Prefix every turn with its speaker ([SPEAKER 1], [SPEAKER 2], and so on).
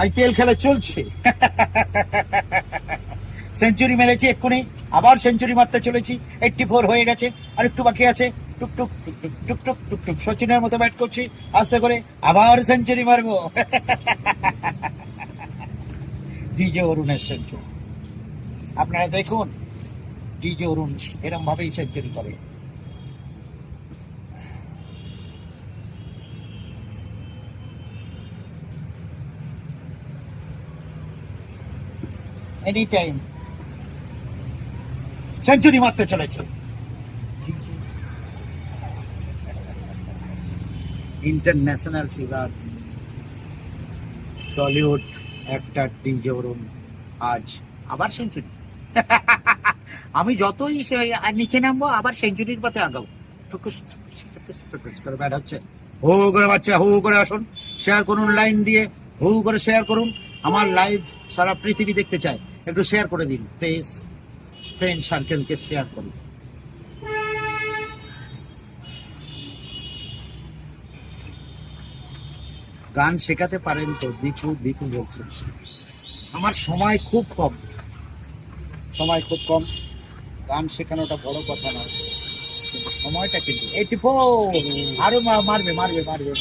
[SPEAKER 1] IPL খেলা চলছে, century মেরেছি এক্ষুনি, আবার সেঞ্চুরি মারতে চলেছি, 84 হয়ে গেছে, আর একটু বাকি আছে, টুকটুক টুকটুক টুকটুক টুকটুক সচিনের মতো ব্যাট করছি আস্তে করে, আবার সেঞ্চুরি মারবো। ডিজে অরুণের সেঞ্চুরি আপনারা দেখুন, ডিজে অরুণ এরম ভাবেই সেঞ্চুরি করে। এনি টাইম সেঞ্চুরি মারতে চলেছে। International figure Tollywood actor DJ Arun আজ আবার সেঞ্চুরি। আমি যতই নিচে নামবো আবার সেঞ্চুরির পথে আগাবো। টুকুস টুকুস টুকুস করে ব্যাট হচ্ছে, হু করে বাচ্চা, হু করে আসুন, শেয়ার করুন লাইন দিয়ে, হু করে শেয়ার করুন। আমার লাইভ সারা পৃথিবী দেখতে চায়, একটু শেয়ার করে দিন প্লিজ, ফ্রেন্ড সার্কেলকে শেয়ার করুন। গান শেখাতে পারেন তো? দীপু দীপু বলছে আমার সময় খুব কম, সময় খুব কম, গান শেখানোটা বড় কথা নয়, কিন্তু সময়টা কিন্তু 84, আরো মারবে মারবে মারবে মারবে।